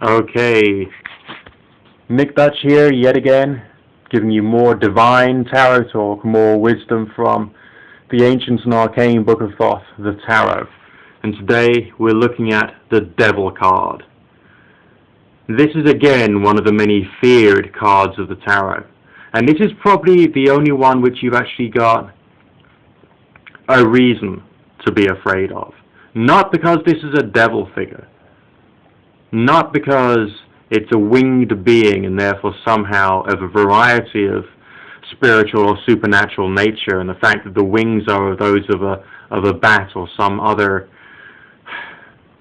Okay, Nick Dutch here yet again, giving you more divine tarot talk, more wisdom from the ancient and arcane book of Thoth, the Tarot. And today we're looking at the Devil card. This is again one of the many feared cards of the Tarot. And this is probably the only one which you've actually got a reason to be afraid of. Not because this is a devil figure. Not because it's a winged being and therefore somehow of a variety of spiritual or supernatural nature, and the fact that the wings are those of a bat or some other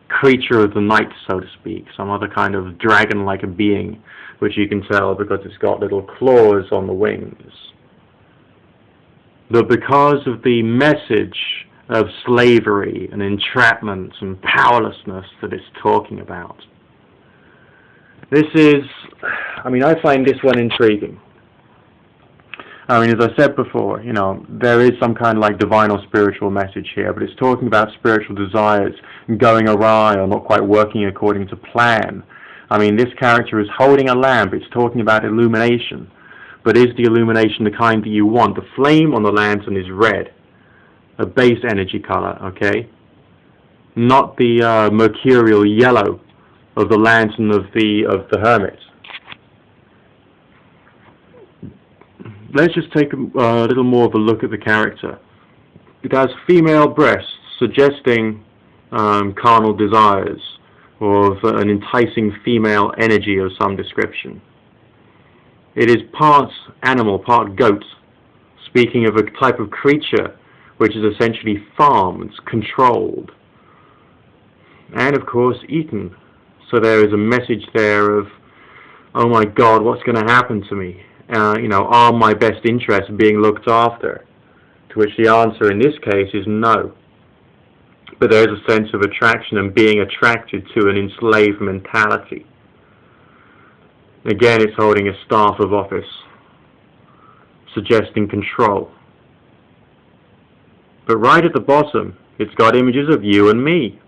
creature of the night, so to speak, some other kind of dragon-like a being, which you can tell because it's got little claws on the wings. But because of the message of slavery and entrapment and powerlessness that it's talking about. This is, I find this one intriguing. As I said before, there is some kind of like divine or spiritual message here, but it's talking about spiritual desires going awry or not quite working according to plan. This character is holding a lamp. It's talking about illumination. But is the illumination the kind that you want? The flame on the lantern is red, a base energy color, okay? Not the mercurial yellow of the lantern of the hermit. Let's just take a little more of a look at the character. It has female breasts, suggesting carnal desires, or of an enticing female energy of some description. It is part animal, part goat, speaking of a type of creature which is essentially farmed, controlled, and of course eaten. So there is a message there of, oh my God, what's going to happen to me? Are my best interests being looked after? To which the answer in this case is no. But there is a sense of attraction and being attracted to an enslaved mentality. Again, it's holding a staff of office, suggesting control. But right at the bottom, it's got images of you and me.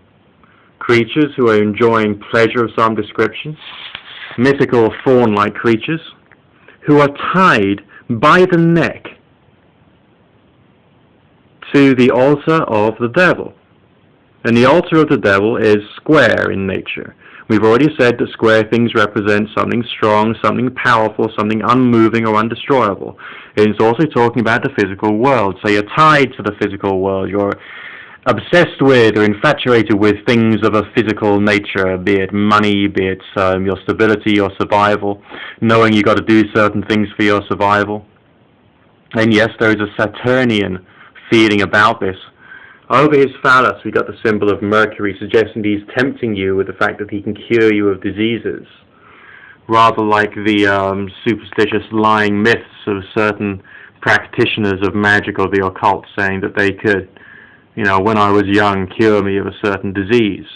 Creatures who are enjoying pleasure of some description, mythical fawn-like creatures, who are tied by the neck to the altar of the devil. And the altar of the devil is square in nature. We've already said that square things represent something strong, something powerful, something unmoving or undestroyable. It's also talking about the physical world. So you're tied to the physical world. You're obsessed with or infatuated with things of a physical nature, be it money, be it your stability, your survival, knowing you've got to do certain things for your survival. And yes, there is a Saturnian feeling about this. Over his phallus, we got the symbol of Mercury, suggesting he's tempting you with the fact that he can cure you of diseases, rather like the superstitious lying myths of certain practitioners of magic or the occult, saying that they could, when I was young, cure me of a certain disease,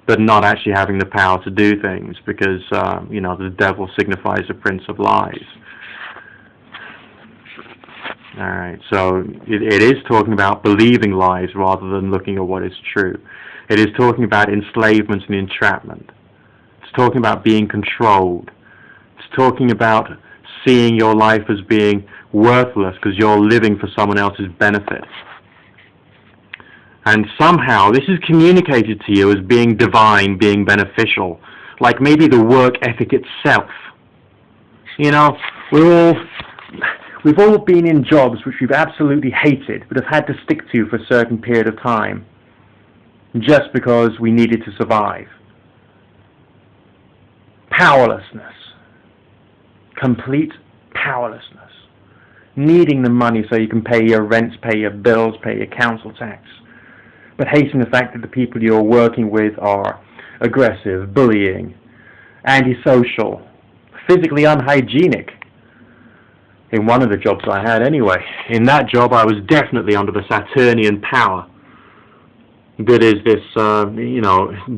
but not actually having the power to do things because, the devil signifies the prince of lies. Alright, so it is talking about believing lies rather than looking at what is true. It is talking about enslavement and entrapment. It's talking about being controlled. It's talking about seeing your life as being worthless because you're living for someone else's benefit. And somehow this is communicated to you as being divine, being beneficial, like maybe the work ethic itself. We've all been in jobs which we've absolutely hated, but have had to stick to for a certain period of time, just because we needed to survive. Powerlessness. Complete powerlessness. Needing the money so you can pay your rents, pay your bills, pay your council tax. But hating the fact that the people you're working with are aggressive, bullying, antisocial, physically unhygienic. In one of the jobs I had anyway. In that job I was definitely under the Saturnian power that is this,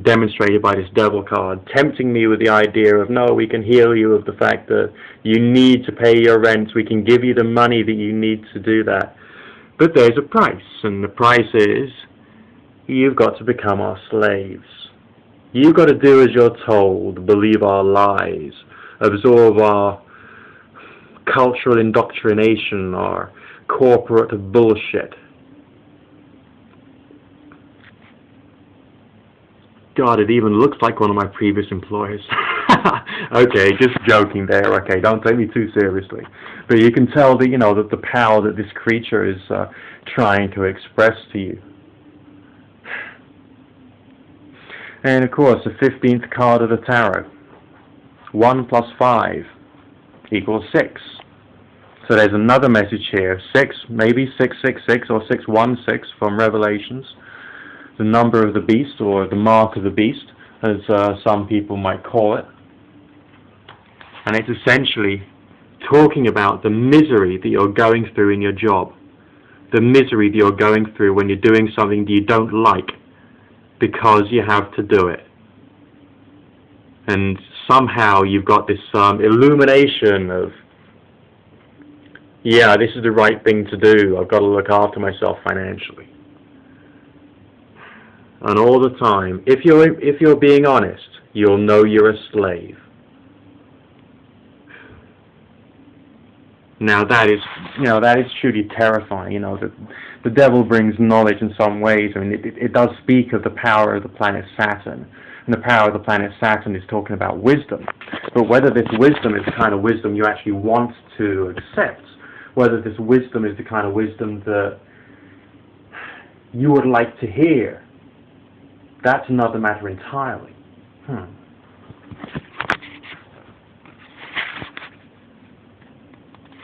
demonstrated by this devil card, tempting me with the idea of, no, we can heal you of the fact that you need to pay your rent, we can give you the money that you need to do that. But there's a price, and the price is, you've got to become our slaves. You've got to do as you're told, believe our lies, absorb our cultural indoctrination, our corporate bullshit. God, it even looks like one of my previous employers. Okay, just joking there. Okay, don't take me too seriously. But you can tell that, that the power that this creature is trying to express to you. And of course, the 15th card of the tarot. 1 plus 5 equals 6. So there's another message here. 6, maybe 666 or 616 from Revelations. The number of the beast, or the mark of the beast, as some people might call it. And it's essentially talking about the misery that you're going through in your job. The misery that you're going through when you're doing something that you don't like because you have to do it. And somehow you've got this illumination of, yeah, this is the right thing to do. I've got to look after myself financially. And all the time, if you're being honest, you'll know you're a slave. Now that is truly terrifying. The devil brings knowledge in some ways. I mean, it does speak of the power of the planet Saturn, and the power of the planet Saturn is talking about wisdom. But whether this wisdom is the kind of wisdom you actually want to accept, whether this wisdom is the kind of wisdom that you would like to hear, that's another matter entirely.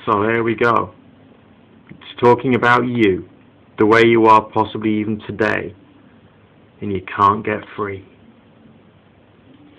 So there we go. It's talking about you, the way you are possibly even today, and you can't get free.